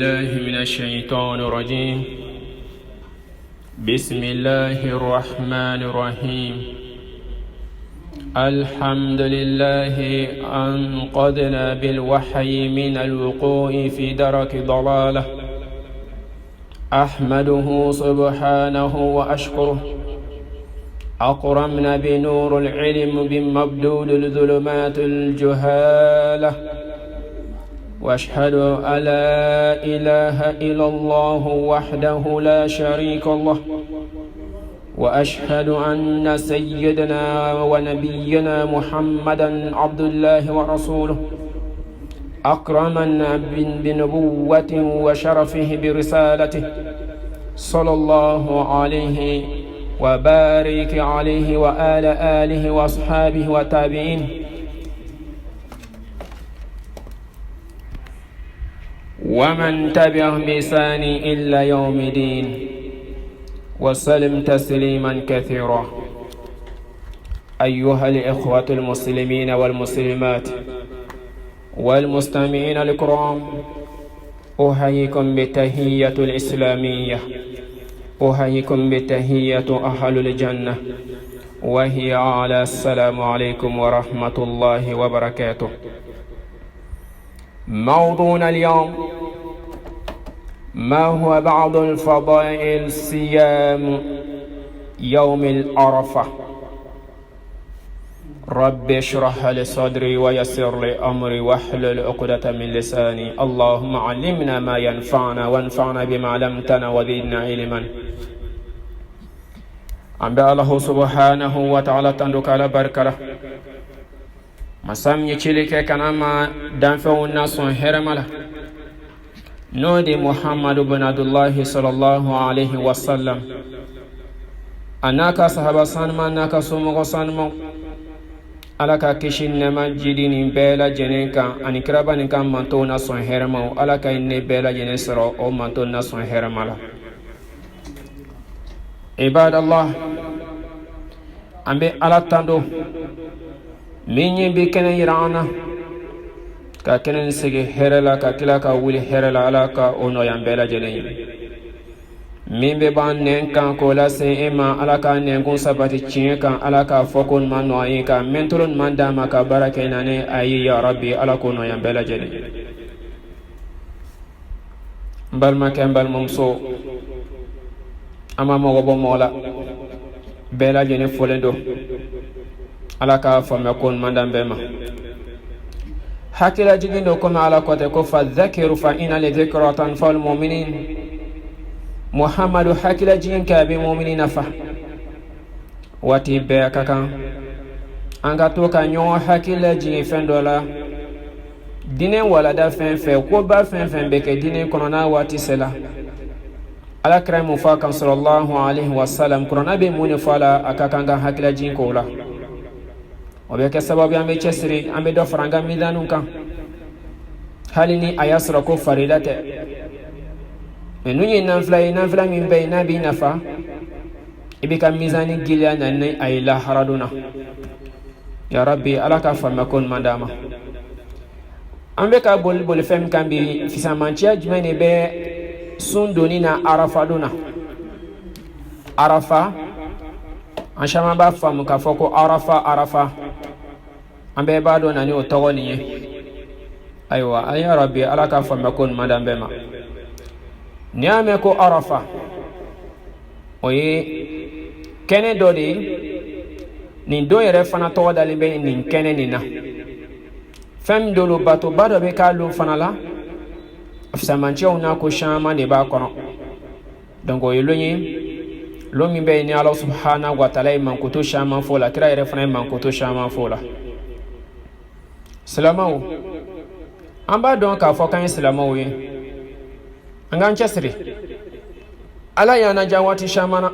الله من الشيطان الرجيم. بسم الله الرحمن الرحيم. الحمد لله أنقذنا بالوحي من الوقوع في درك ضلاله. أحمده سبحانه وأشكره. أكرمنا بنور العلم بمبدود الظلمات الجهالة. واشهد أن لا إله إلا الله وحده لا شريك له. واشهد أن سيدنا ونبينا محمدا عبد الله ورسوله. أكرمنا بنبوة وشرفه برسالته، صلى الله عليه وبارك عليه وآل آله وأصحابه وتابعين ومن تبعهم بإحسان إلى يوم الدين، وسلم تسليما كثيرا. أيها الإخوة المسلمين والمسلمات والمستمعين الكرام، أحييكم بتحية الإسلامية، أحييكم بتحية أهل الجنة، وهي على السلام عليكم ورحمة الله وبركاته. موضوعنا اليوم ما هو بعض الفضائل صيام يوم العرفة. رب اشرح لي صدري ويسر لي أمري واحلل عقدة من لساني. اللهم علمنا ما ينفعنا وانفعنا بما علمتنا وزدنا علما. أنبأ الله سبحانه وتعالى تندك على بركة masam yechilike kanama danfew nason hermala nodi Muhammadu bin Abdullahi sallallahu alaihi wasallam anaka sahaba sanma anaka sumo sanmo alaka kishin nema jidini bela jenenka anikraba ninka manto nason herma alaka inne bela jenesro o manto nason hermala. Ibadallah, ambe alatando minyi bi kene yirana ka kene sigi herela ka kila ka wuli herela ala ka ono yambela jelen min be ban nen kan ko la se ema ala ka nen gun sabati cin kan ala ka fokon man no ayi ka mentolon man dama ka barake nane ayi ya rabbi ala ko no yambela jelen bal makan bal mumso ama mo bo mola bela jene folendo ala ka fama kon mandambe ma hakila jigindo koma ala kote ko fa dhakiru fa ina li dhikratan fal mu'minin. Muhammadu hakila jigin ka be mu'minina fa wati be kaka anga to ka nyo hakila jigin fendola dinen wala da fen fe ko ba fen fen be ke dinen konona wati sela ala kramu fa kan sallallahu alaihi wasallam korona be mun fala akaka nga hakila jigin ko la obeke sababu ambe chesiri ambe do faranga midanu kan halini ayasra ko faridate menunyi nanfla min bayna bi nafa ibika mizani gilya nanne ayla haraduna ya rabbi alaka famakon mandama ambe ka bol fem kan bi fisamantia jumene be sundoni na arafa duna arafa anshama ba famu ka foko arafa ambe bado nani o togoni ye aywa ay rabbi alaka famakon madambe ma niame ko arafa oye kene dodi ni do yere fana to dali be ni kene ni na fem dolo bato bado be ka lo fana la afsamanchi ona ko shama ne ba kono donc o yelonyi lo mi be ni Allah subhanahu wa ta'ala man ko to shama fola kira yere fana man ko to shama fola Salamawo amba don ka fokan salamawo ye angan chesri ala yana jawati shamana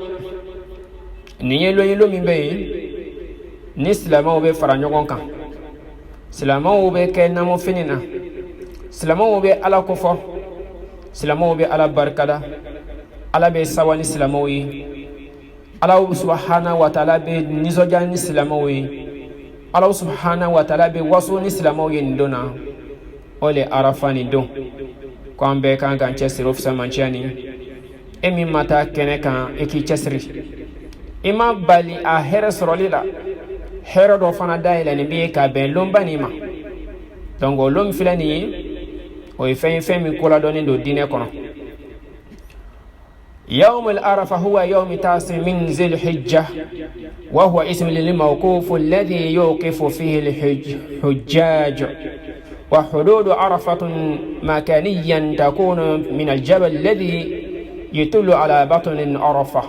ni yelo mi be ni salamawo be faranyogon kan salamawo be ke namo finina salamawo be ala kofo salamawo be ala barkada ala be sawani salamawo ye ala subhanahu wa ta'ala be nizojani salamawo ye Allah subhanahu wa ta'ala be wasu ni silamaw yin dona ole arafani don ko an bɛɛ kan k'an cɛsiri o fisamanciya ni e min ma taa kɛnɛ kan e k'i cɛsiri i ma bali a hɛrɛ sɔrɔli la hɛrɛ dɔ fana dayɛlɛnin bɛ ye ka bɛn lonba nin ma donc o lon filɛ nin ye o ye fɛn min koladɔnnen don diinɛ kɔnɔ. يوم العرفة هو يوم 9 من ذي الحجة وهو اسم للموقوف الذي يوقف فيه الحجاج وحدود عرفة مكانيا تكون من الجبل الذي يطل على بطن عرفة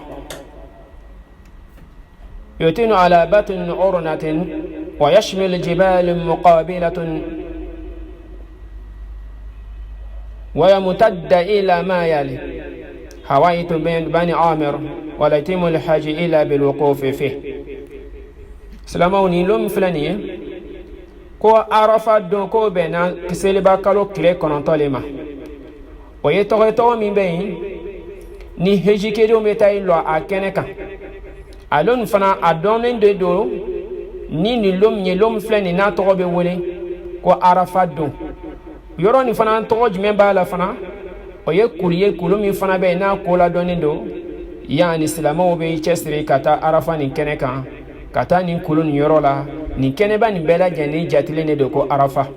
يطل على بطن عرنة ويشمل جبال مقابلة ويمتد إلى ما يلي حويت بني عامر ولا يتم الحج إلا بالوقوف فيه سلاموني لوم فلانية كو عرفة دون كو بنا كسيلبا كالو كلي كونتوليما ويتوغيتو من بين ni heji kedo metai lo akeneka alon fana adonen de do ni lom flani na to be wole ko arafa do yoro ni fana to jme bala fana o ye kulumi fana be na ko la donen do yani islamo be chesri kata arafa ni keneka kata ni kulun yoro la ni keneba ni bela jeni jatile ne do ko arafa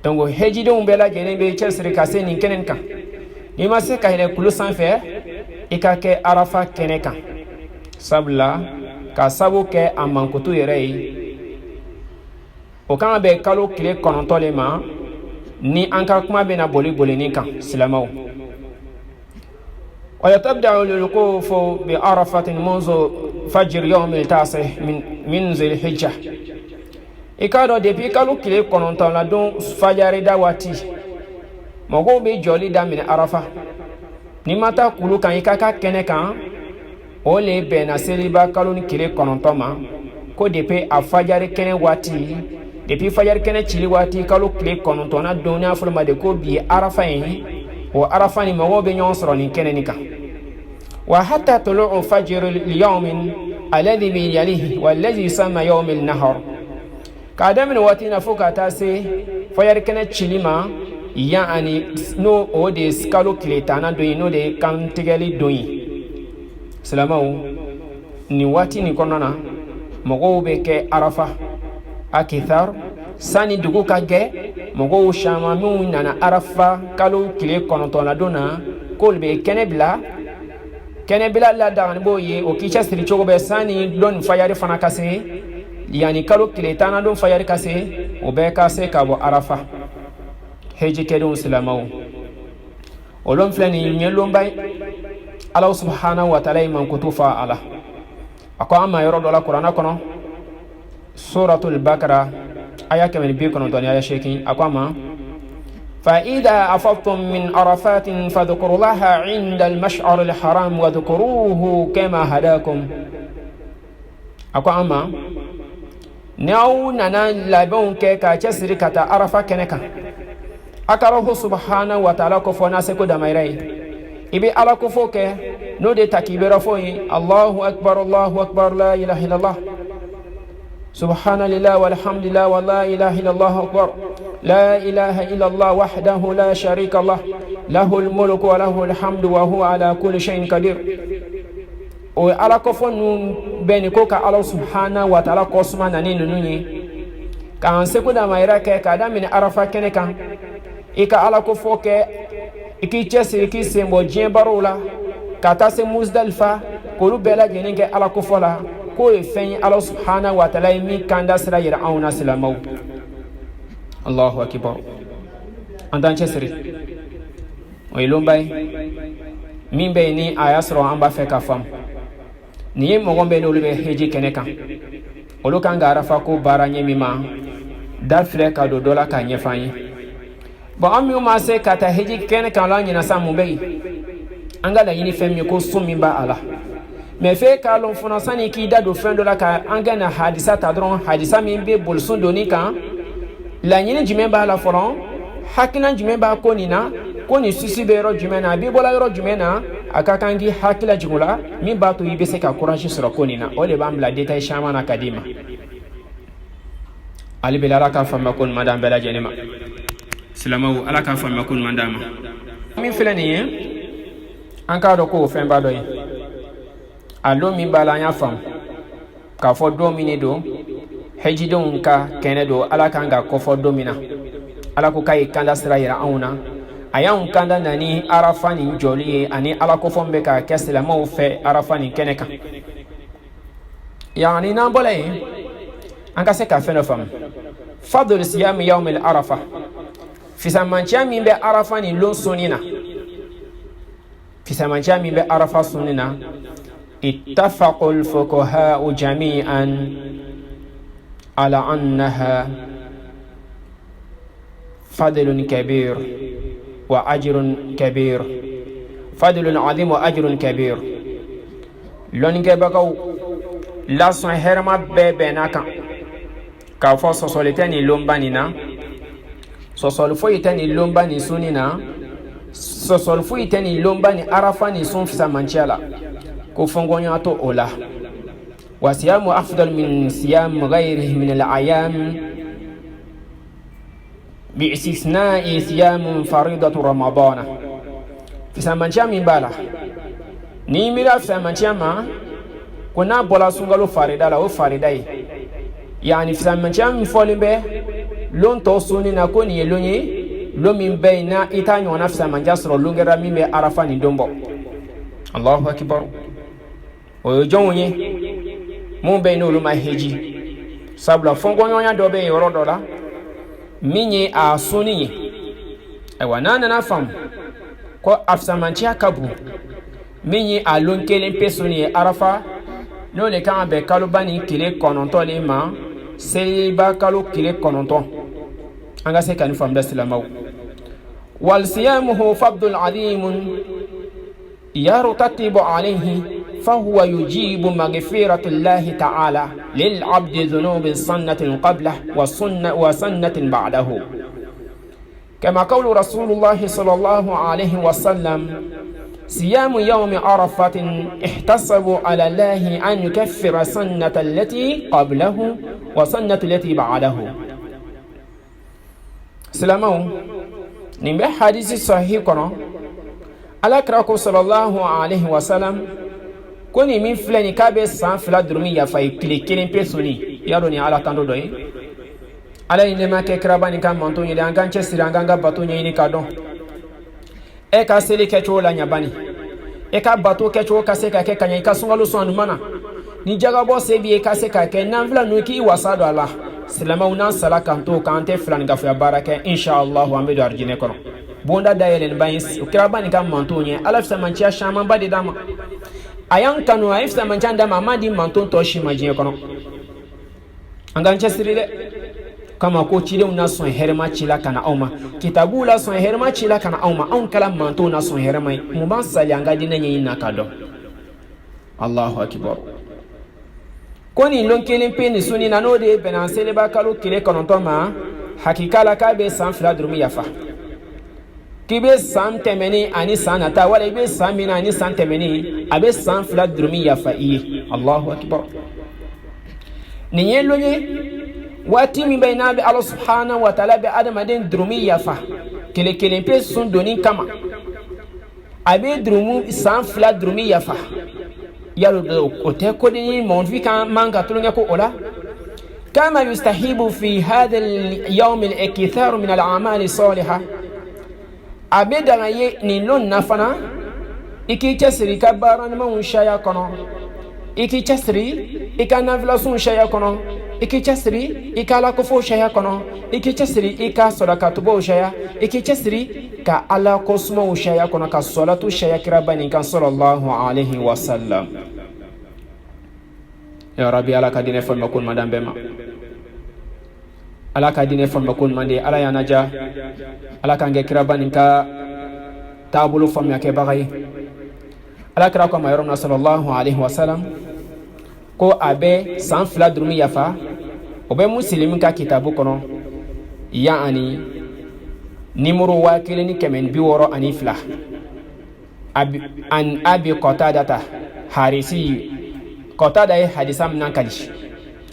donc heji do bela jeni be chesri kase ni kenenka ni ma se ka hele kulu sanfɛ i ka kɛ arafa kɛnɛ kan sabula ka sabu kɛ a mankutu yɛrɛ ye o kan bɛ kalo tile 9 le ma ni an ka kuma bɛna boli kan silamaw ويتبدأ الوقوف بعرفة منذ فجر يوم التاسع من ذي الحجة ikado depuis kalo tile 9 la don fajari da wati mogo be joli damine arafa ni mata kulu kan ikaka kene kan o le be na seliba kalo ni kile 9 ma ko depuis a fajari kene wati depuis fajari kene chili wati kalo kile 9 na donia fulma de ko bi arafa yin o arafa ni mogo be nyon soro ni kene ni kan wa hatta tulu'u fajr al-yawm alladhi bi yalihi walladhi yusamma yawm an-nahar kadamin wati na fukata se fajari kene chili ma yani no o de skalo kiletana do no de kan tigeli do salamaw ni wati ni konana mogo be ke arafa akithar sani dugu ka ge mogo shama mu nana arafa kalo kile konontona dona kolbe kenebla la dan boye o kicha siri chogo be sani don fayari fana kase yani kalo kiletana don fayari kase o be kase kabo arafa heji kedon silamaw olon flani nyelon bay Allah subhanahu wa ta'ala man kutufa ala akwa ama yoro dola qur'ana kono suratul baqara aya kemen bi kono don aya shekin akwa ma fa idha afadtum min arafatin fadhkurullaha 'inda al-mash'ar al-haram wa dhkuruhu kama hadakum akwa ama naw nana labon ke ka chasiri kata arafa keneka akarahu subhanahu wa ta'ala ko fona se ko da mayrai ibi ala ko foke no de takibira foyi Allahu akbar la ilaha illallah subhanallah walhamdulillah wa la ilaha illallah akbar la ilaha illallah wahdahu la sharika lah lahul mulku wa lahul hamdu wa huwa ala kulli shay'in qadir o ala ko fonu beni ko ka Allah subhanahu wa ta'ala ko suma nani nununi kan se ko da mayra ke ka da min arafa kene kan ika ala ko foke iki chese iki sembo jembarola kata se muzdalifa ko rubela jenenge ala ko fola ko e fen ala subhanahu wa ta'ala mi kanda sira yira auna silamaw Allahu akbar andan chesri o ilombay min be ni ayasro amba fe ka fam ni mo gombe no lebe heji keneka olu kan garafa ko baranye mima dafre ka do dola ka nyefanyi ba ami ma se kata heji kene kan la nyina samu bei angala yini femi ko sumi ba ala me fe ka lon fona sani ki da do fendo la ka angana hadisa ta dron hadisa min be bolsun doni kan la nyini jime ba la foron hakina jime ba ko ni sisi be ro jime na bi bola ro jime na akakangi hakila jigula min ba to yibe se ka courage sura ko nina o le ba mbla detail shama na kadima ali belara ka fama kon madam bela jenema silamaw ala ka fama kun mandama min filani an ka do ko fen ba do yi alo min bala nya fam ka fo domine do hejidon ka kene do ala kan ga ko fo domina ala ko kai kanda sira yira auna ayan kanda nani arafani joli ani ala ko fo mbe ka kesela mo fe arafani kene kan yani nan bolay an ka se ka fe no fam fadl siyam yawm al arafa fi samancha min be arafani lon sonina fi samancha min be arafa sonina اتفق الفقهاء جميعا على أنها فضل كبير وأجر كبير فضل عظيم وأجر كبير لون كبكو لا سهرما ببناكا كافو سوسولتني لومبانينا سوسولفويتني لومباني سونينا سوسولفويتني لومباني عرفاني سون في سامانشالا كوفونغونيا تو اولا وصيام افضل من صيام غيره من الايام باستثناء صيام فريضة رمضان في سامانشا من بالا نيميرا في سامانشا ما كنا بولا سونغالو فريدا لا او فريداي يعني في سامانشا من فولمبه لون توسوني نكوني لوني لو من بينا ايتانيو نفس سامانشا سرو لونغرا ميمي عرفاني دومبو الله اكبر ojonye mun be no luma heji sabla fongo nyonya do be yoro dola minye a suniye e wanana na fam ko afsamanchi akabu minye a lonkele pesoniye arafa no le kan be kalubani kile kononto le ma seliba kalu kile kononto anga se kan fam da silamaw wal siyamuhu fadl azim يرتتب عليه فهو يجيب مغفرة الله تعالى للعبد ذنوب سنة قبله وسنة بعده كما قول رسول الله صلى الله عليه وسلم صيام يوم عرفة احتسب على الله أن يكفر سنة التي قبله وسنة التي بعده سلامه نبي حديث صحيح كنا ala krako sallallahu alaihi wasallam koni min flani kabe san fla durmi ya fay kile pesoni yaro ni ala tando doy ala ni ma ke krabani kam manto ni dan kan chesira nganga bato ni kadon e ka sele ke chola nyabani e ka bato ke cho ka se ka ke kanya ka sungalo sonu mana ni jaga bo se bi e ka se ka ke nan fla no ki wasado ala salama unan sala kanto kante flan ga fa baraka inshallah wa medo arjine kono bonda dayelen bayis ukrabani kam mantonye alafsa manchia shama badi dama ayan kanu afsa manchanda mamadi manton to shima je kono anganche sirile kama ko chile una son herma chila kana auma kitabu la son herma chila kana auma on kala manton na son herma mu ban sali angadi nanyi na kado Allahu akbar koni lonkelen peni suni nanode benansele bakalo kile kono to ma hakika la kabe san fla durmi yafa kibe san temeni ani sanata wala ibe san mina ani san temeni abe san fla durmi ya fa'i Allahu akbar niye lonye wati mi bayna bi Allah subhanahu wa ta'ala bi adam den durmi ya fa kele pe sun doni kama abe drumu san fla durmi ya fa yalo o te ko ni mon fi kan manga tulunga ko ola kama yustahibu fi hadha al-yawm al-ikthar min al-a'mal as-salihah abeda ye ni lon nafana iki chesri ka baran ma un shaya kono iki chesri ika navlasun shaya kono iki chesri ika la kofo shaya kono iki chesri ika sadaqatu bo shaya iki chesri ka ala kosmo shaya kono ka salatu shaya kirabani kan sallallahu alaihi wasallam ya rabbi ala kadine fon makon madam bema ala kadine fon makon mande ala ya naja ala kange kirabani ka tabulu fam yake bagay ala kira ko mayorna sallallahu alaihi wasallam ko abe san fla durmi yafa obe muslimin ka kitabu kono yaani nimuru wakile ni kemen biworo ani fla abi qatadata harisi qatada hadisam nan kalish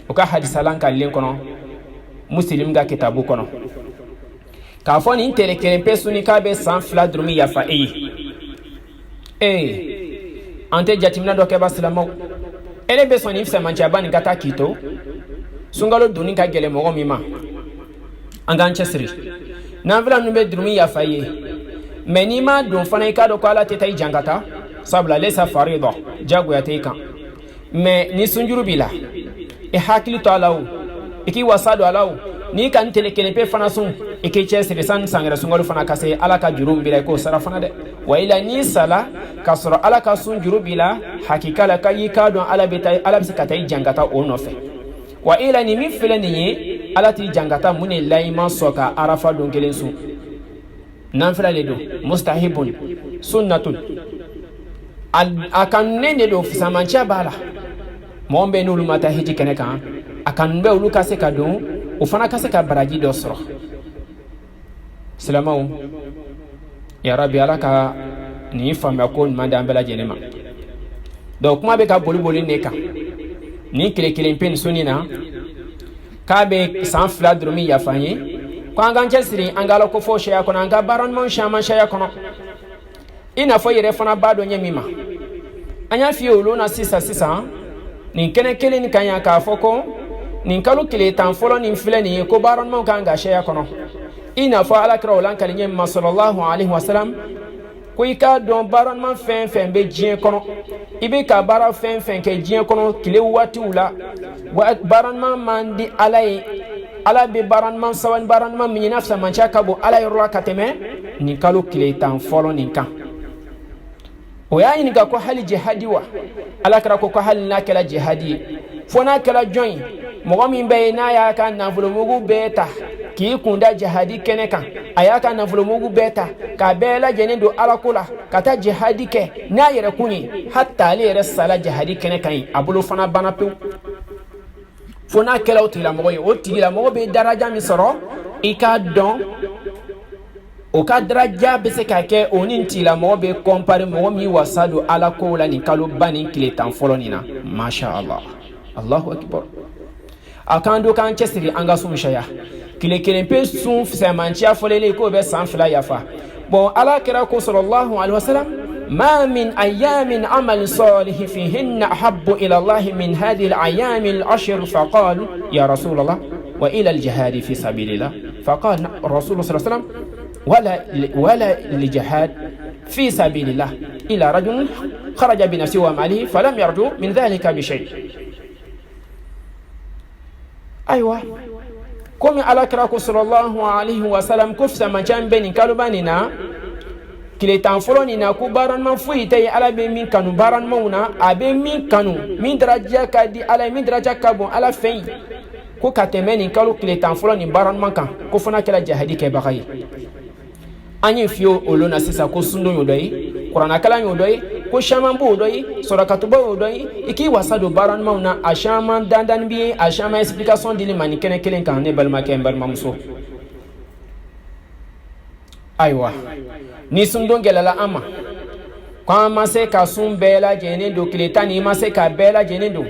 o ka hadisalan kallen kono muslim ga kitabu kono k'a fɔ nin tele kelen pe suni k'a bɛ san 2 dɔrɔn yafa e ye an tɛ jateminɛ dɔ kɛ ba silamɛw ele bɛ sɔn nin fisamancɛba nin ka taa k'i to sunkalo donni ka gɛlɛn mɔgɔ min ma an k'an cɛsiri nafila ninnu bɛ dɔrɔn yafa i ye mais n'i ma don fana i k'a dɔn ko ala tɛ taa i jan ka taa sabula lesa farida jagoya tɛ i kan mais ni sunjuru b'i la i hakili to a la o i k'i wasa don a la o n'i ka n tele kelen pe fana sun i k'i cɛsiri sani sangɛrɛ sunkalo fana ka se ala ka juru b'i la i k'o sara fana dɛ wa ila n'i sala k'a sɔrɔ ala ka sun juru b'i la hakika la k'i k'a dɔn ala bɛ se ka taa i jan ka taa o nɔfɛ wa ila ni min filɛ nin ye ala t'i jan ka taa mun de la i ma sɔn ka arafa don kelen sun nafila de don mustahibun sunnatun a kanunen de don fisamancɛ b'a la mɔgɔ bɛ n'olu ma taa hiji kɛnɛ kan a kanu bɛ olu ka se ka don o fana ka se ka baraji dɔ sɔrɔ silamɛw yarabi ala ka nin faamuya ko ɲuman di an bɛɛ lajɛlen ma donc kuma bɛ ka boli ne kan nin tile kelen pe nin suni na k'a bɛ san 2 dɔrɔn yafa an ye ko an k'an cɛsiri an ka ala ko fɔ sariya kɔnɔ an ka baara ɲuman caman sariya kɔnɔ i n'a fɔ yɛrɛ fana b'a dɔn ɲɛ min ma an y'a f'i ye olu na sisan nin kɛnɛ kelen nin kan yan k'a fɔ ko nin kalo tile 10 fɔlɔ nin filɛ nin ye ko baara ɲuman kan ka sariya kɔnɔ i n'a fɔ alakira o la kali ɲɛ ma sallallahu alaihi wasallam ko i k'a dɔn baara ɲuman fɛn fɛn bɛ diɲɛ kɔnɔ i bɛ ka baara fɛn fɛn kɛ diɲɛ kɔnɔ tile waatiw la baara ɲuman man di ala ye ala bɛ baara ɲuman sabali baara ɲuman min n'a fisamancɛ ka bon ala yɔrɔ la ka tɛmɛ nin kalo tile 10 fɔlɔ nin kan o y'a ɲininka ko hali jihadi wa alakira ko hali n'a kɛra jihadi ye fo n'a kɛra jɔn ye mɔgɔ min bɛ yen n'a y'a ka nafolomugu bɛɛ ta k'i kunda jihadi kɛnɛ kan a y'a ka nafolomugu bɛɛ ta k'a bɛɛ lajɛlen don alako la ka taa jihadi kɛ n'a yɛrɛ kun ye hatta ale yɛrɛ sala jihadi kɛnɛ kan ye a bolo fana banna pewu fo n'a kɛra o tigilamɔgɔ ye o tigilamɔgɔ bɛ daraja min sɔrɔ i k'a dɔn o ka daraja bɛ se ka kɛ o ni tigilamɔgɔ bɛ kɔnpare mɔgɔ min wasa don ala kow la nin kalo ba nin tile 10 fɔlɔ nin na masha Allah Allahu akbar a k'an don k'an cɛsiri an ka sun sariya tile kelen pe sun fisamanciya fɔlɛlen k'o bɛ san 2 yafa bon ala kɛra ko sallallahu alaihi wasallam ما من أيام عمل صالح فيهن أحب إلى الله من هذه الأيام العشر فقال يا رسول الله وإلى الجهاد في سبيل الله فقال الرسول صلى الله عليه وسلم ولا لجهاد في سبيل الله إلى رجل خرج بنفسه وماله فلم يرجو من ذلك بشيء أيوة كم على كراكو صلى الله عليه وسلم كفس ما جنب بين كالباننا kile 10 fɔlɔ nin na ko baaraɲuman foyi tɛ ye ala bɛ min kanu baaraɲumanw na a bɛ min kanu min daraja ka di ala ye min daraja ka bon ala fɛ yen ko ka tɛmɛ nin kalo tile 10 fɔlɔ nin baaraɲuman kan ko fana kɛra jihadi kɛbaga ye an ye fiye olu na sisan ko sundo y'o dɔ ye kuranakalan y'o dɔ ye ko caman b'o dɔ ye sɔrɔkatuba y'o dɔ ye i k'i wasa don baaraɲumanw na a caman dandanni b'i ye a caman explication dili ma nin kɛnɛ kelen kan ne balimakɛ n balimamuso ayiwa ni sundon gɛlɛla an ma ko an ma se ka sun bɛɛ lajɛlen don tile 10 ni ma se ka bɛɛ lajɛlen don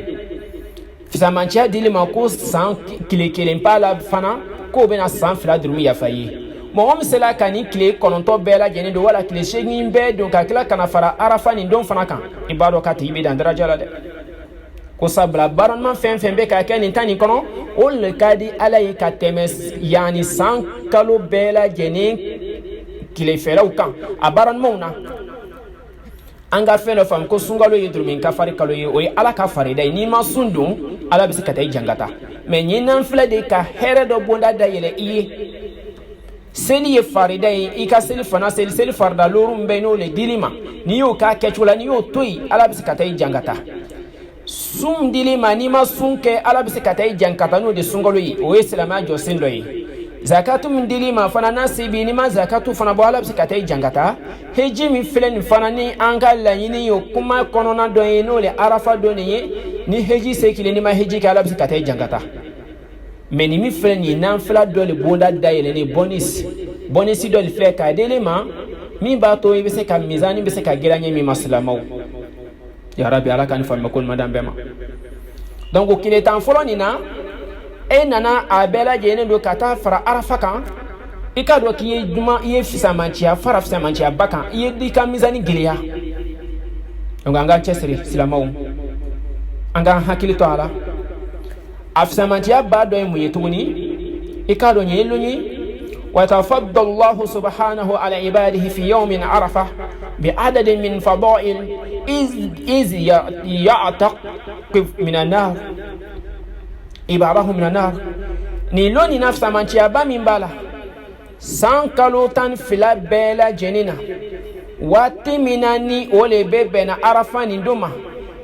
fisamanciya dili ma ko san tile kelen pa la fana k'o bɛna san 2 dɔrɔn yafa ye mɔgɔ min sela ka ni tile 9 bɛɛ lajɛlen don wala tile 8 bɛɛ don ka tila kana fara arafa nin don fana kan i b'a dɔn ka tigi bɛ dan daraja la dɛ ko sabula baaraɲuman fɛn fɛn bɛ ka kɛ nin tan nin kɔnɔ o le ka di ala ye ka tɛmɛ yanni san kalo bɛɛ lajɛlen tile fɛrɛw kan a baaraɲumanw na an ka fɛn dɔ faamu ko sunkalo ye dɔrɔn ka fari kalo ye o ye ala ka farida ye n'i ma sun don ala bɛ se ka taa i jangata mais ɲinan filɛ de ka hɛrɛ dɔ bonda da yɛlɛ i ye seli ye farida ye i ka seli fana seli farida loru min bɛ n'o le dili ma n'i y'o k'a kɛcogo la n'i y'o to yen ala bɛ se ka taa i jangata sun dili ma n'i ma sun kɛ ala bɛ se ka taa i jangata n'o de sunkalo ye o ye silamɛya jɔsen dɔ ye zakatu min dili ma fana n'a se b'i ni ma zakatu fana bɔ ala bɛ se ka taa i jangata heji min filɛ nin fana ni an ka laɲini ye o kuma kɔnɔna dɔ ye n'o le arafa dɔ nin ye ni heji se kelen ni ma heji kɛ ala bɛ se ka taa i jangata mais ni min filɛ nin ye n'an fila dɔ le bonda dayɛlɛ ni bonisi dɔ le filɛ k'a deli ma min b'a to i bɛ se ka mizani bɛ se ka gɛrɛ ɲɛ min ma silamɛw yarabi ala ka ni faamuya ko ɲuman d'an bɛɛ ma donc tile 10 fɔlɔ nin na e nana a bɛɛ lajɛlen don ka taa fara arafa kan ikado ki duma ye fisamantia fara fisamantia baka ye dika mizani gilia nganga chesri silamaw anga hakili to ala afisamantia bado mu yetuni ikado nyelunyi ويتفضل الله سبحانه على عباده في يوم عرفة بعدد من فضائل إذ يعتق من النار إباره من النار نيلوني نفس من تيابا من بالا سانكالوتان فلا بلا جنينا واتي مناني ولي بيبنا عرفة ندوما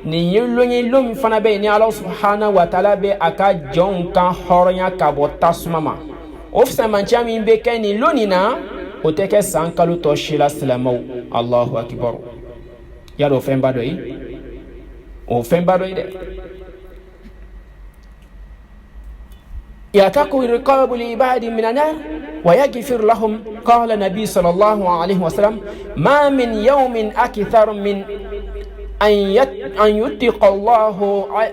نيلوني لوم فانا بيني الله سبحانه وتعالى بي أكا جون كان حريا كابو تاسماما ofisa manchami mbeke ni lonina oteke sankalu to shila silamau Allahu akbar yaro femba doi o femba doi de يعتقوا رقاب العباد من النار ويغفر لهم قال النبي صلى الله عليه وسلم ما من يوم أكثر من أن يتق الله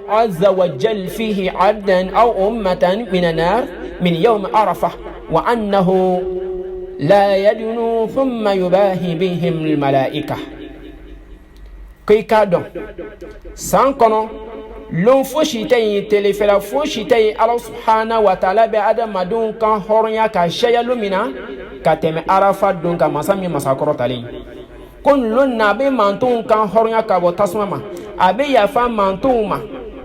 عز وجل فيه عبدا أو أمة من النار من يوم عرفة وأنه لا يدنو ثم يباهي بهم الملائكة كي كادو سانكونو لون فوشيتي تلفلا فوشيتي الله سبحانه وتعالى بأدم مدون كان هورنيا كشيا لومينا كتم عرفة دون كمسامي مساكرو تالي كن لون نبي مانتون كان هورنيا كابو تسمما أبي يفا مانتون ما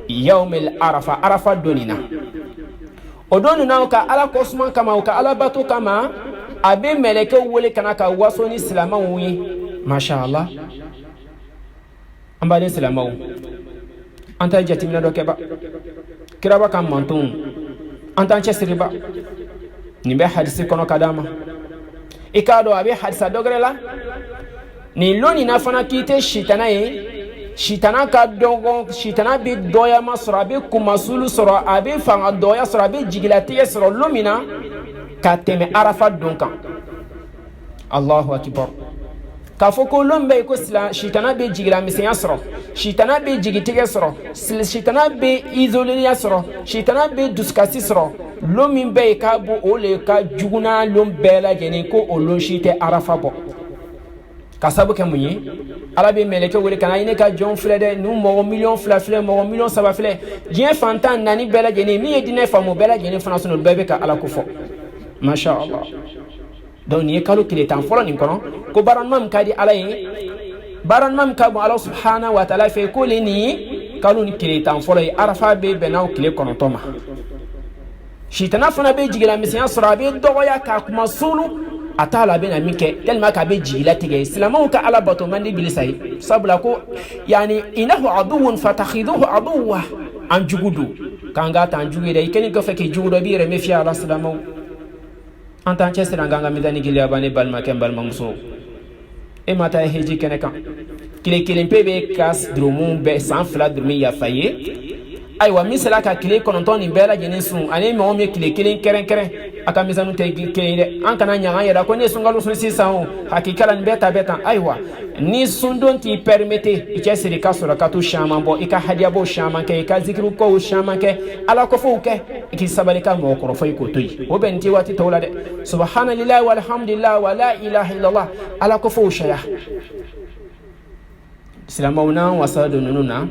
يوم العرفة عرفة دونينا odonu na ka ala kosman kama ka ala bato kama abe meleke wole kana ka waso ni islama wi masha Allah amba ni islama wu anta jati mina doke ba kiraba kam mantum anta chesiri ba ni be hadisi kono kadama ikado abe hadisa dogrela ni loni na fana kite shitana shitana ka dongo shitana bi doya masra bi kumasulu sura abi fanga doya sura bi jigilati sura lumina ka teme arafa donkan Allahu akbar ka foko lombe ko sila shitana bi jigila misiya sura shitana bi jigiti sura shitana bi izoliya sura shitana bi duskasi sura lomin be ka bu ole ka juguna lombela jeni ko olon shite arafa bo kasabu ke munyi arabe meleke wele kana ine ka jon flede nu mo million flafle mo million saba fle jien fantan nani bela jeni mi edine famo bela jeni fana sunu bebe ka ala ko fo masha Allah don ni kalu kile tan folo ni kono ko baran mam kadi ala yi baran mam ka bo Allah subhanahu wa ta'ala fe ko le ni kalu ni kile tan folo yi arafa be benaw kile kono toma shitana fana be jigila misiya surabe doya ka kuma sulu atala bena mike tellement ka be jigila tige islamu ka ala bato mandi bilisai sabla ko yani inahu aduwwun fatakhiduhu aduwwa an jugudu kanga tan jugude ikeni ko feke jugudo bi re mefia ala islamu anta chesira nganga midani gilia bane balma kembal mamso e mata heji keneka kile pebe kas drumu be sans fla drumi ya faye aywa misala ka kile kononton ni bela jenisun ani mo me kile keren aka misanu te kile an kana nyanga yera ko ne sungalu sun sisan hakikala ni beta aywa ni sundon ti permete ikesiri kasura katu shama bo ika hadia bo shama ke ika zikru ko shama ke ala ko fuke iki sabalika mo ko fay ko toyi o benti wati tawlade subhanallahi walhamdulillah wa la ilaha illallah ala ko fu shaya silamawna wasadu nununa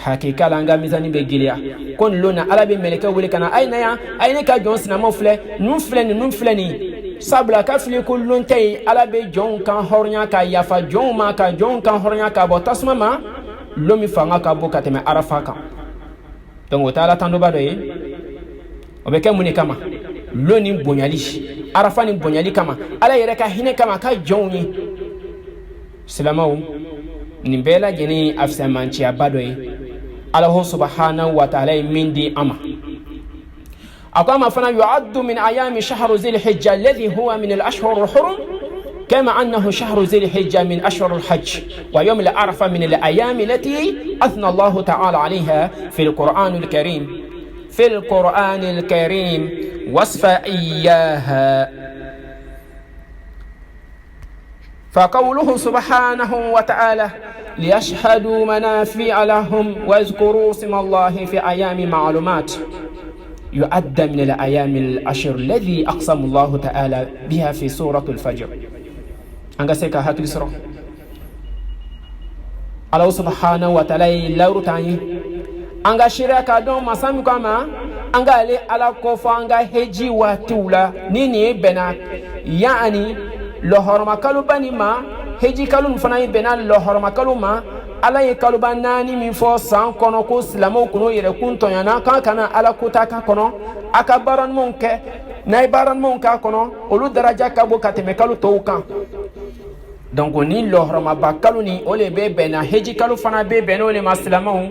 hakika langa mizani be gilia kon lona alabe meleka wele kana ayna ka jon sinama fle num fle ni sabla ka fle ko lonte alabe jon kan hornya ka yafa jon ma ka jon kan hornya ka bo tasma ma lomi fanga ka bo kateme arafa ka donc o taala tando bado yi obeke muni kama loni bonyali arafa ni bonyali kama ala yere ka hine kama ka jon ni silamaw nimbela jeni afsa manchi abado yi الله سبحانه وتعالى من دي أما أقام فنا يعد من أيام شهر ذي الحجة الذي هو من الأشهر الحرم كما أنه شهر ذي الحجة من أشهر الحج ويوم العرفة من الأيام التي أثنى الله تعالى عليها في القرآن الكريم وصف إياها فقوله سبحانه وتعالى ليشهدوا منافع لهم واذكروا اسم الله في أيام معلومات يؤدى من الأيام العشر الذي أقسم الله تعالى بها في سورة الفجر أنغا سيكا هكذا سورة الله سبحانه وتعالى لا رتاني أنغا شركة دوم مسامي كما أنغا لي على كوفا أنغا هجي واتولا نيني بنا يعني لهرما كالو بني ما هجي كالو مفناي بنا لهرما كالو ما ala ye kaluba naani min fɔ san kɔnɔ ko silamɛw kɔnɔ yɛrɛ kun tɔɲana kan kana ala kota ka kɔnɔ a ka baaraɲumanw kɛ n'a ye baaraɲumanw k'a kɔnɔ olu daraja ka bon ka tɛmɛ kalo tɔw kan donc ni lɔhɔrɔmaba kalo ni o le bɛ bɛnna heji kalo fana bɛ bɛn n'o le ma silamɛw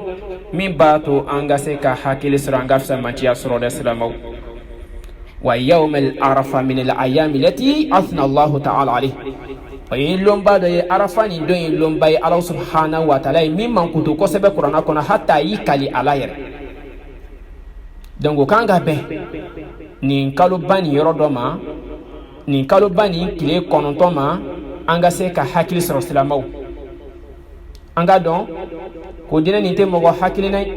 min b'a to an ka se ka hakili sɔrɔ an ka fisamaciya sɔrɔ dɛ silamɛw wa yawmal arafa min al ayami lati athna Allahu ta'ala alayhi oye lomba de arafa ni don ye lomba ye Allah subhanahu wa ta'ala min man kutu kosɛbɛ kurana kɔnɔ hatta yi kali ala yɛrɛ donc kan ka bɛn nin kalo ba ni yɔrɔ dɔ ma nin kalo ba ni tile 9 ma an ka se ka hakili sɔrɔ silamɛw an ka dɔn ko dinɛ nin tɛ mɔgɔ hakilina ye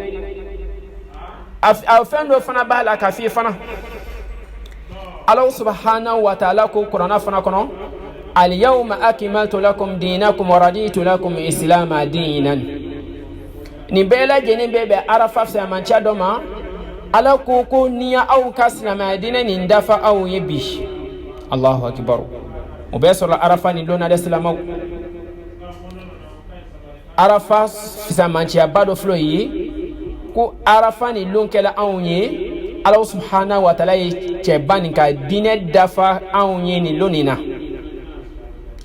a fɛn dɔ fana b'a la ka f'i fana Allah subhanahu wa ta'ala ko kurana fana kɔnɔ اليوم أكملت لكم دينكم ورضيت لكم إسلام دينا نبيلا جنين بيبي عرفة سيمانشا دوما على كوكو نيا أو كاسلام دينا نندفع أو يبيش الله أكبر وبيصر عرفة ندونا الإسلام عرفة سيمانشا بادو فلوي كو عرفة ندون كلا أو يه الله سبحانه وتعالى تباني كدين دفع أو يه نلوننا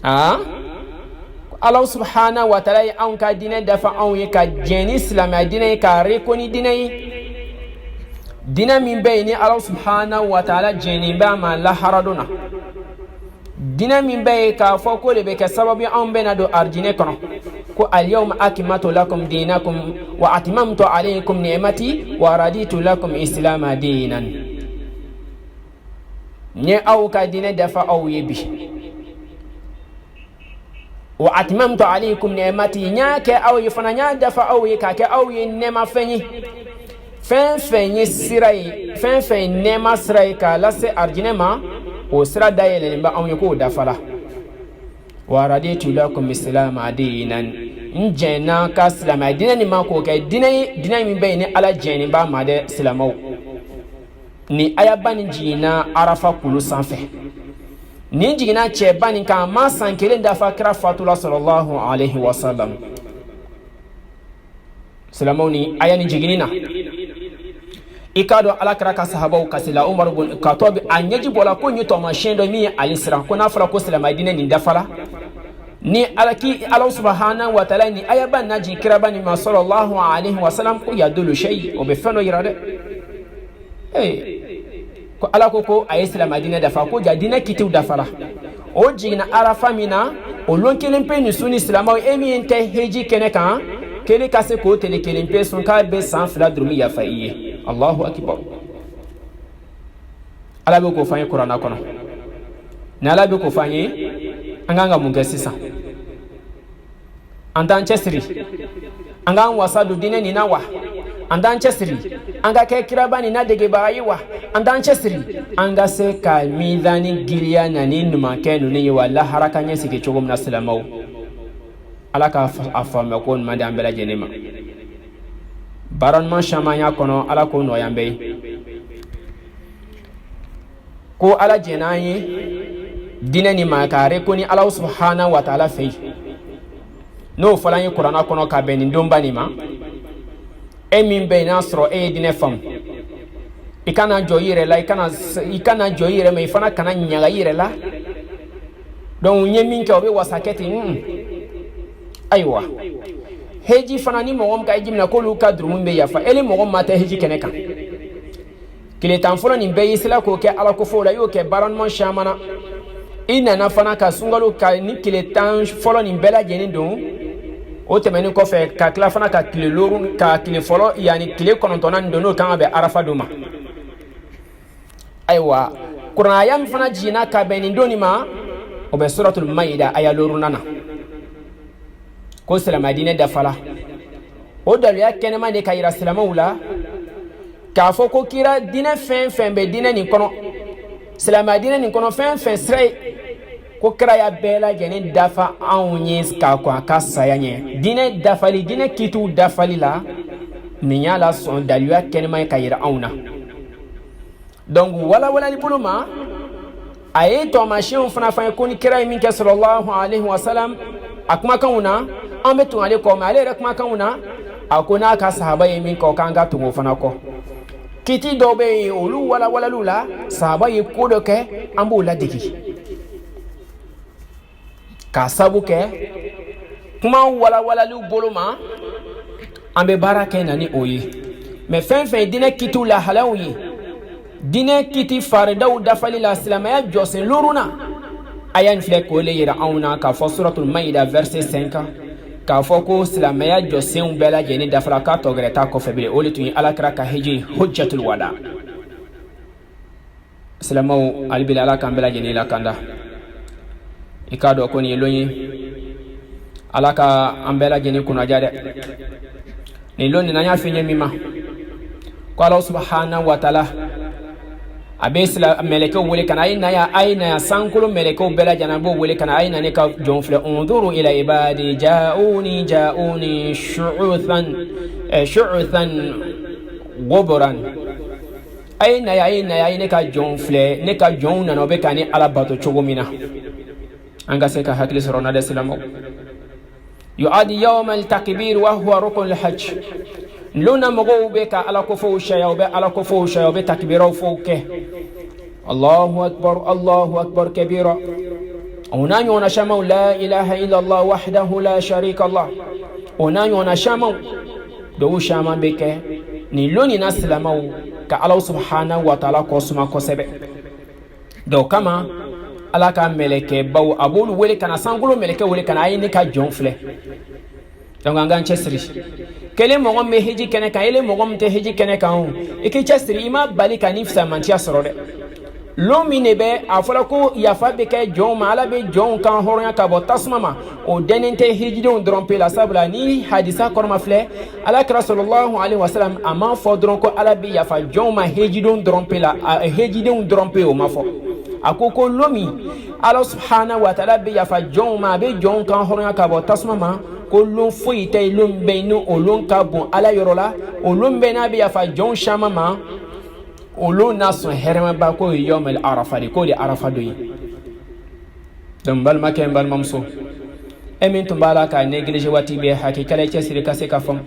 Allah subhanahu wa ta'ala an ka dinɛ dafa anw ye ka jɛn ni silamɛya dinɛ ye ka rekoni dinɛ ye dinɛ min bɛ yen ni Allah subhanahu wa ta'ala jɛnnen bɛ a ma lahara donna dinɛ min bɛ yen k'a fɔ ko de bɛ kɛ sababu ye anw bɛna don arijinɛ kɔnɔ ko al-yawma akmaltu lakum dinakum wa atmamtu alaykum ni'mati wa raditu lakum islama dinan ne aw ka dinɛ dafa aw ye bi wa atmamtu alaykum ni'mati nyake aw yifana nya dafa aw yikake aw nema fenyi fenyi sirai fen nema sirai ka lase arjinema o sira dayele ba aw yiko dafala wa raditu lakum islam adinan njena ka islam adinan ma ko ke dinai mi bayni ala jeni ba ma de islamaw ni ayabani jina arafa kulu sanfɛ ni jigina cɛ bani kan ma san kelen dafa kira fatula sallallahu alaihi wasallam silamɛw ni aya ni jigini na i k'a dɔn ala kira ka sahabaw kasila Umar bin Khattab a ɲɛji bɔla ko ɲɛ tɔmasiyɛn dɔ min ye ale siran ko n'a fɔra ko silamɛ dinɛ nin dafala ni ala subhanahu wa ta'ala ni aya ban na jigin kira bani ma sallallahu alaihi wasallam ko yadulu shay o bɛ fɛn dɔ yira dɛ ko ala ko a ye silamɛ dinɛ dafa ko ja dinɛ kitiw dafara o jigina arafa min na o lon kelen pe ni sunni silamɛw e min tɛ heji kɛnɛ kan kelen ka se k'o tele kelen pe sun k'a bɛ san 2 dɔrɔn yafa i ye Allahu akbar ala bɛ k'o fɔ an ye kuranɛ kɔnɔ ni ala bɛ k'o fɔ an ye an kan ka mun kɛ sisan an t'an cɛsiri an k'an wasa don dinɛ nin na wa an t'an cɛsiri an ka kɛ kiraba nin na degebaga ye wa an t'an cɛsiri an ka se ka mizani giriya na ni ɲumankɛ ninnu ye wa lahara ka ɲɛsigi cogo min na silamɛw ala k'a faamuya ko ɲuman di an bɛɛ lajɛlen ma baara ɲuman caman y'a kɔnɔ ala k'o nɔgɔya an bɛɛ ye ko ala jɛnna an ye dinɛ nin ma ka rekoni ala subhanahu wa ta'ala fɛ yen n'o fɔla an ye kuranɛ kɔnɔ ka bɛn nin donba nin ma e min bɛ n'a sɔrɔ e ye dinɛ faamu i kana jɔ i yɛrɛ la i kana jɔ i yɛrɛ ma i fana kana ɲaga i yɛrɛ la donc n ye min kɛ o bɛ wasa kɛ ten ayiwa heji fana ni mɔgɔ min ka heji minɛ k'olu ka jurumu bɛ yafa e ni mɔgɔ ma tɛ heji kɛnɛ kan tile tan fɔlɔ nin bɛɛ y'i sela k'o kɛ ala ko fɔ o la i y'o kɛ baara ɲuman caman na i nana fana ka sunkalo ka ni tile tan fɔlɔ nin bɛɛ lajɛlen don o tɛmɛnen kɔfɛ ka tila fana ka tile loru ka tile fɔlɔ yani tile 9 nin don n'o kan ka bɛn arafa don ma ayiwa kuranɛ aya min fana jiginna ka bɛn nin don nin ma o bɛ suratul maida aya lorunan na ko silamɛ dinɛ dafala o daluya kɛnɛma de ka yira silamɛw la k'a fɔ ko kira dinɛ fɛn fɛn bɛ dinɛ nin kɔnɔ silamɛya dinɛ nin kɔnɔ fɛn fɛn sira ye ko kira y'a bɛɛ lajɛlen dafa anw ye k'a kɔn a ka saya ɲɛ dinɛ dafali dinɛ kitiw dafali la nin y'a la sɔn daliluya kɛnɛma ye ka yira anw na donc walawalali bolo ma a ye tɔmasiyɛnw fana fɔ an ye ko ni kira ye min kɛ sallallahu alaihi wasallam a kumakanw na an bɛ tugu ale kɔ mais ale yɛrɛ kumakanw na a ko n'a ka sahaba ye min kɛ o k'an ka tugu o fana kɔ kiti dɔw bɛ yen olu walawalaliw la sahaba ye ko dɔ kɛ an b'o ladegi k'a sabu kɛ kuma walawalaliw bolo ma an bɛ baara kɛ na ni o ye mais fɛn fɛn dinɛ kitiw lahalaw ye dinɛ kiti faridaw dafali la silamɛya jɔsen loruna a y'a nin filɛ k'o le yira anw na k'a fɔ suratul maïda verset 5 k'a fɔ ko silamɛya jɔsenw bɛɛ lajɛlen dafara k'a tɔgɛrɛ t'a kɔfɛ bilen o de tun ye alakira ka hiji hujjatul wada silamɛw hali bi ala k'an bɛɛ lajɛlen lakanda i k'a dɔn ko nin ye lon ye ala ka an bɛɛ lajɛlen kunnaja dɛ nin lon nin an y'a f'i ɲɛ min ma ko ala subhanahu wa taala a bɛ mɛlɛkɛw wele ka na a ye na ya sankolo mɛlɛkɛw bɛɛ lajɛlen b'o wele ka na a ye na ne ka jɔn filɛ unduru ila ibadi ja'uni shu'uthan gubran a ye na ya ne ka jɔn filɛ ne ka jɔnw nana o bɛ ka ni ala bato cogo min na an ka se ka hakili sɔrɔ na dɛ silamɛw yu'adi yawm al-takbir wa huwa rukn al-hajj lona mɔgɔw bɛ ka ala ko fɔw sariya u bɛ ala ko fɔw sariya u bɛ takbiraw fɔw kɛ allahu akbar kabira o n'a ɲɔgɔnna camanw la ilaha illallah wahdahu la sharika lah o n'a ɲɔgɔnna camanw dɔw caman bɛ kɛ nin lon nin na silamɛw ka ala subhanahu wa taala kɔsuma kosɛbɛ dɔw kama ala ka mɛlɛkɛbaw a b'olu wele ka na sankolo mɛlɛkɛ wele ka na a ye ne ka jɔn filɛ donc an k'an cɛsiri kelen mɔgɔ min bɛ hiji kɛnɛ kan ele mɔgɔ min tɛ hiji kɛnɛ kan o i k'i cɛsiri i ma bali ka ni fisamantiya sɔrɔ dɛ lon min de bɛ a fɔra ko yafa bɛ kɛ jɔnw ma ala bɛ jɔnw kan hɔrɔnya ka bɔ tasuma ma o dɛnnen tɛ hijidenw dɔrɔn pe la sabula ni hadisa kɔrɔma filɛ ala kira sallallahu alaihi wasallam a ma fɔ dɔrɔn ko ala bɛ yafa jɔnw ma hijidenw dɔrɔn pe la hijidenw dɔrɔn pe o ma fɔ a ko lon min ala subhanahu wa taala bɛ yafa jɔnw ma a bɛ jɔnw kan hɔrɔnya ka bɔ tasuma ma ko lon foyi tɛ lon bɛ ni o lon ka bon ala yɔrɔ la o lon bɛ n'a bɛ yafa jɔnw caman ma o lon n'a sɔn hɛrɛmaba k'o ye yawmal arafa de k'o de arafa dɔ ye donc balimakɛ n balimamuso e min tun b'a la k'a néglige waati bɛɛ hakikala i cɛsiri ka se ka faamu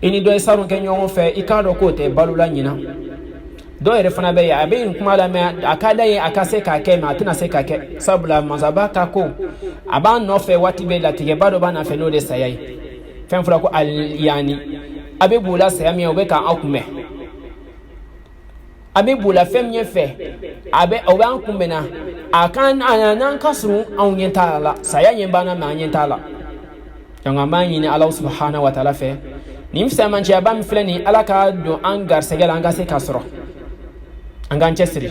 i ni dɔ ye sarun kɛ ɲɔgɔn fɛ i k'a dɔn k'o tɛ balola ɲina dɔw yɛrɛ fana bɛ yen a bɛ nin kuma la mɛ a ka da ye a ka se k'a kɛ mɛ a tɛna se k'a kɛ sabula masaba ka ko a b'a nɔfɛ waati bɛɛ latigɛba dɔ b'a nɔfɛ n'o de saya ye fɛn fɔra ko yani a bɛ b'o la saya min o bɛ k'an kunbɛn a bɛ b'o la fɛn min fɛ o b'an kunbɛnna a n'an ka surun anw ɲɛ t'a la saya ɲɛ banna mɛ an ɲɛ t'a la donc an b'a ɲini ala subhanahu wa taala fɛ nin fisamantiyaba min filɛ nin ala ka don an garisɛgɛ la an ka se k'a sɔrɔ an k'an cɛsiri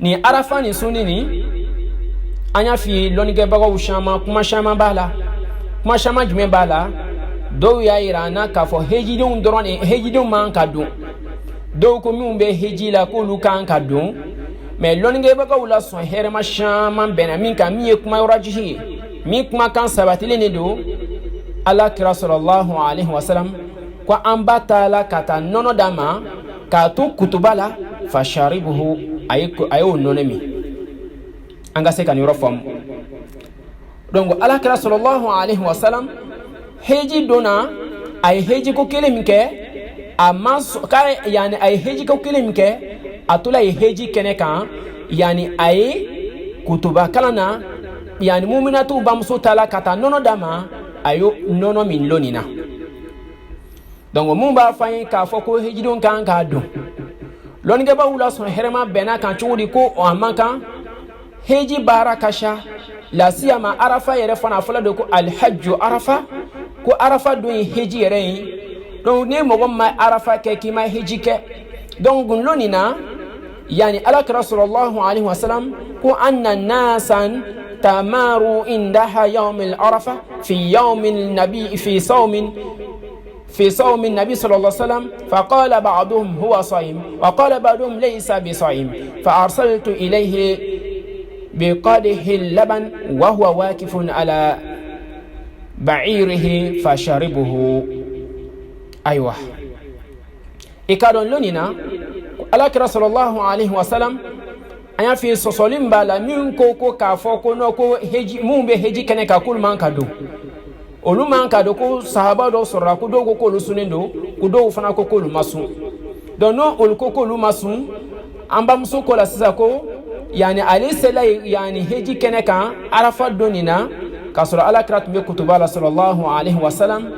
ni arafa ni sunni ni an y'a f'i ye lɔnnikɛbagaw caman kuma caman b'a la kuma caman jumɛn b'a la dɔw y'a yira an na k'a fɔ hejidenw dɔrɔn de hejidenw man ka don dɔw ko minnu bɛ heji la k'olu kan ka don mais lɔnnikɛbagaw la sɔn hɛrɛma caman bɛnna min kan min ye kuma yɔrɔjigi ye min kumakan sabatilen de don ala kira sallallahu alaihi wasallam ko an ba t'a la ka taa nɔnɔ d'a ma k'a to kutuba la fasharibuhu a y'o nɔnɔ min an ka se ka nin yɔrɔ faamu donc ala kira sallallahu alaihi wasallam heji donna a ye heji ko kelen min kɛ a ma yani a ye heji ko kelen min kɛ a tola ye heji kɛnɛ kan yani a ye kutuba kalan na yani muminatu bamuso ta la ka taa nɔnɔ d'a ma a y'o nɔnɔ min lon nin na donc mun b'a fɔ an ye k'a fɔ ko hejidenw kan k'a don lɔnnikɛbaw la sɔn hɛrɛma bɛnna kan cogo di ko a man kan heji baara ka ca lasiyama arafa yɛrɛ fana a fɔla de ko alhajju arafa ko arafa don ye heji yɛrɛ ye donc ni mɔgɔ ma arafa kɛ k'i ma heji kɛ donc lon nin na yani alakira sallallahu alaihi wasallam ko anna nasan tamaru indaha yawm al-arafa fi yawm an-nabi fi sawmin في صوم النبي صلى الله عليه وسلم فقال بعضهم هو صائم وقال بعضهم ليس بصائم فأرسلت إليه بقدح اللبن وهو واقف على بعيره فشربه. أيوة إكادون لونينا على صلى الله عليه وسلم أنا في سوسولين بالا مين كوكو كافوكو نوكو هجي مumbe heji kene kakul mankado olu mankado ko sahaba do sorra ko do ko lu sunendo ko do fana ko lu masu dono ol ko lu masu amba muso ko la sisa ko yani ali sala yani heji kene kan arafa donina kasura ala krat be kutubala sallallahu alaihi wasallam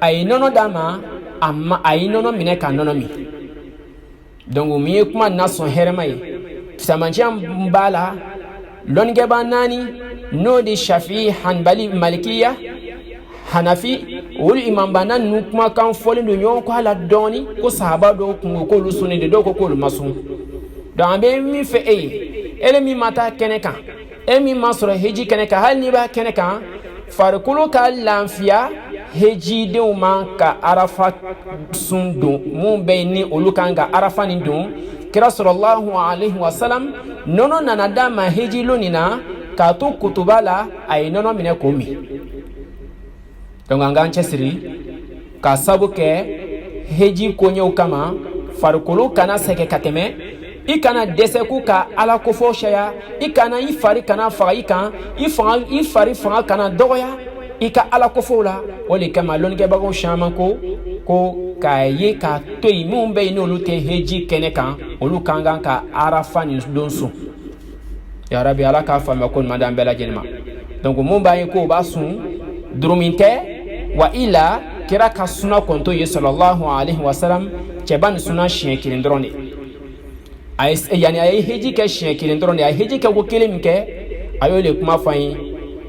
ay nono dama amma ay nono mine kan nono mi donc mi kuma nason hermay samancham mbala longe banani no di Shafi Hanbali Malikiya Hanafi ul imam banan nukma kan foli do nyon ko ala doni ko sahaba do ko lu sunni de do ko lu masu dan be mi fe ele mi mata keneka mi masro heji keneka hal ni ba keneka farkulu ka lanfia heji de man ka arafa sundo mun be ni olukanga arafa ni do kira sallallahu alaihi wasallam nono nanadama heji lonina ka to kutubala ay nono mine komi donc anga chesiri ka sabu ke heji konyo kama farkulu kana seke kateme ikana deseku ka ala kofo shaya ikana ifari kana faika ifari fanga kana doya ika ala kofo la wali kama longe bago shama ko ka ye ka toyi mumbe ni olute heji keneka olukanga ka arafa ni donso ya rabbi ala ka fama kon madam bela jenma donc mumba ko basun duruminte wa ila kira ka suna konto ye sallallahu alaihi wasallam ceban suna shin kilin drone ay yani ay heji ke shin kilin drone ay heji ke ko kilim ke ayole kuma fayin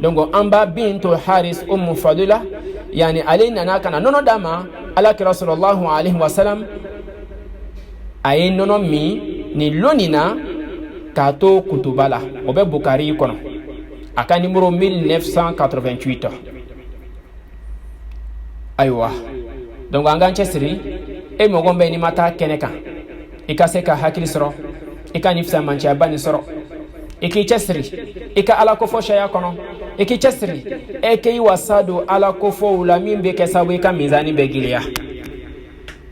donc amba bintu haris fadila yani alina nakana nono dama ala kira sallallahu alaihi wasallam ay nono mi ni lonina kato kutubala obe Bukhari kono aka numéro 1988 aywa donc anga chesiri e mo gombe ni mata keneka ikaseka hakili soro ikanifsa mancha bani soro iki chesiri ika ala kofo shaya kono iki chesiri eke wasado ala kofo ulamimbe kesabu ika mizani begilia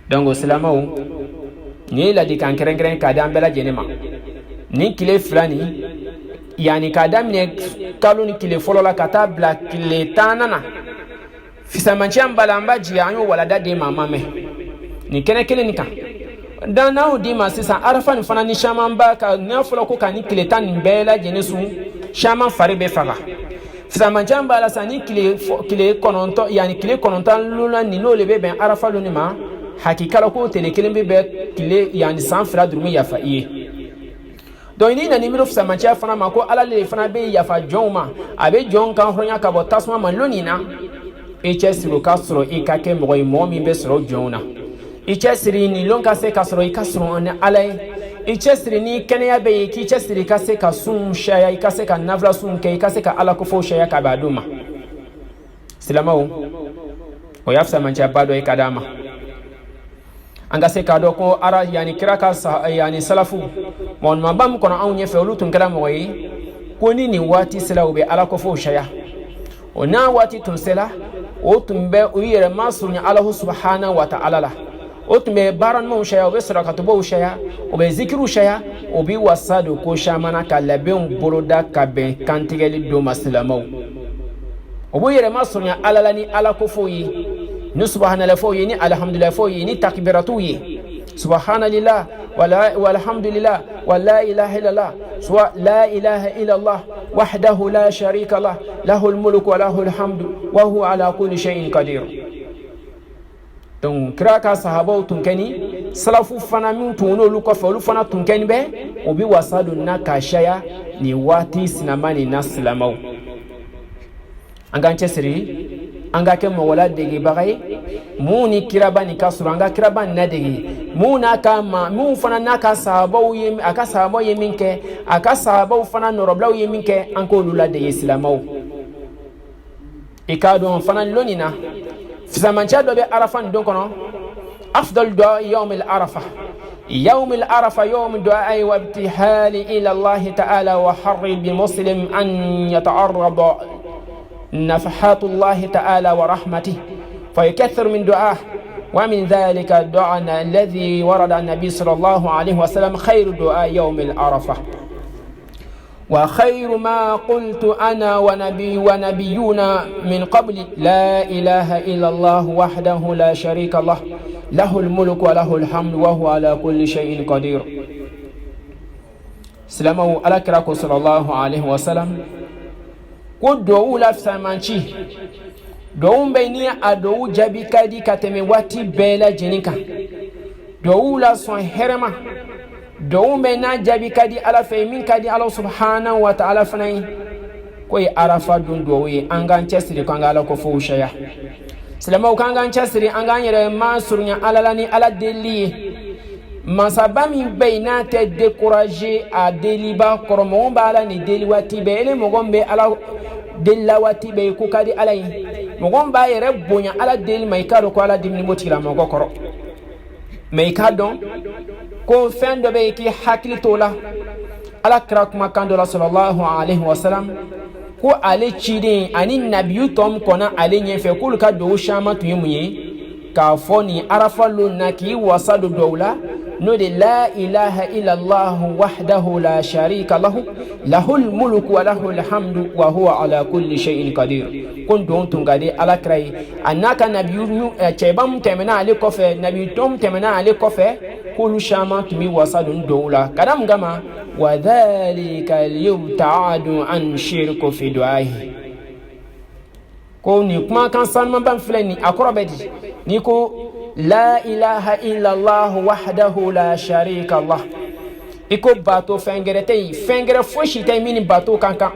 donc silamau ni la di kankerengren kadambela jenema ni kile fulani yani kadamne kaluni kile folola katabla kile tanana fisa manchia mbalamba jianyo wala dade mamame ni kene nika dana udima sisa arafa ni fana ni shamamba ka nyafolo ko kani kile tan mbela jenesu shama faribe faga fisa manchia mbala sani kile kononto yani kile konontan lula ni lole be ben arafa lunima hakikala ko tele kile be kile yani san fra durmi yafa iye donc ni na numéro fisa manchia fana mako ala le fana be yafa joma abe jon kan honya ka botasma man lonina echesiro kasro ikake moy momi be sro jona echesiri ni lonka se kasro ikasro on alay echesiri ni kenya be ki echesiri kase ka sum shaya ikase ka navla sum ke ikase ka ala ko fo shaya ka baduma silamau o yafsa mancha bado ikadama anga se ka do ko ara yani kiraka yani salafu mon mabam kono awnye fe olutun kala moy ko ni wati selaw be ala ko fo shaya ona wati tun sela o tumbe o yere masunya Allah subhanahu wa ta'ala la o tumbe baran mo shaya o be sarakatu bo shaya o be zikiru shaya o bi wasado ko shamana kalabe boroda kabe kantigeli do maslamaw o bo yere masunya alala ni ala ko foyi ni subhanallahi foyi ni alhamdulillah foyi ni takbiratu yi subhanallah walhamdulillah wala ilaha illallah سواء لا إله إلا الله وحده لا شريك له له الملك وله الحمد وهو على كل شيء قدير. donc kraka sahaba tunkeni salafu fana min tuno lu ko fa fana tunkeni be obi wasadu na kashaya ni wati sinamani naslamaw anga chesiri anga ke mo wala dege bagay muni kirabani kasuru anga kirabani na dege muna kama mu fana naka sahaba yemi aka sahaba yeminke aka sahaba fana norobla yeminke anko lula de islamaw ikado fana lonina فسمانشا دو بعرفة دونكنا أفضل دعاء يوم العرفة. يوم العرفة يوم دعاء وابتهال إلى الله تعالى وحري بمسلم أن يتعرض نفحات الله تعالى ورحمته فيكثر من دعاه. ومن ذلك الدعاء الذي ورد النبي صلى الله عليه وسلم خير دعاء يوم العرفة وخير ما قلت أنا ونبينا من قبل لا إله إلا الله وحده لا شريك له له الملك وله الحمد وهو على كل شيء قدير. سلامه على كراكو صلى الله عليه وسلم ودعو لفسامانشي دعو بيني أدعو جابي كادي كتمي واتي بيلا جنيكا دعو لسوان هرما دعو بينا جابي كادي على فيمين كادي الله سبحانه وتعالى فناي كوي عرفة دون دعوي أنغان تسري كانغا لكفو شيا سلامو كانغان تسري أنغان يرما سرنيا على لاني على دلي masabami bayna te décourager a deliba koromon bala ni deli wati be ele mogombe ala della wati be ku kadi alay mogomba yere bonya ala deli may kado ko ala dimni motira mogo koro may kadon ko fendo be ki hakli tola ala krak makando la sallallahu alaihi wasallam ko ale chide ani nabiyu tom kona ale nyefe kul ka do shama tuyemuye ka foni arafa lunaki wasadu dawla نودي لا إله إلا الله وحده لا شريك له له الملك وله الحمد وهو على كل شيء قدير. كن دون تنقدي على كراي أنك نبي تبام تمنا على كفة نبي توم تمنا على كفة كل شاما تمي وصل دولا كلام جما وذلك يبتعد عن شرك في دعائه. كوني كما كان سلمان بن فلاني أقربتي نيكو لا إله إلا الله وحده لا شريك له إكو باتو فنجرتي فنجر فوشي تيمين باتو كانكا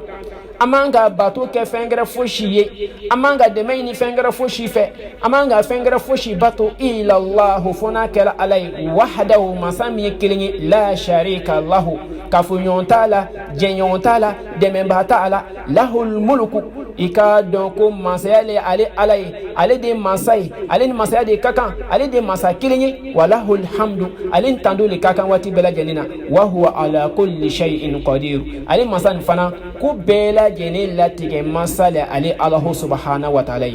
أمانغا باتو كفنجر فوشي أمانغا دميني فنجر فوشي في أمانغا فنجر فوشي باتو إلا الله فناكل علي وحده مسامي كلني لا شريك له كفنيون تالا جنيون تالا دمبا تالا له الملك إكا دونكو مسيالي علي دي مساي علي مساي دي كاكا علي دي مسا كلني وله الحمد علي تندو لكاكا واتي بلا جنينا وهو على كل شيء قدير علي مسا فنا كو بلا جنين لاتيك مسالي علي الله سبحانه وتعالى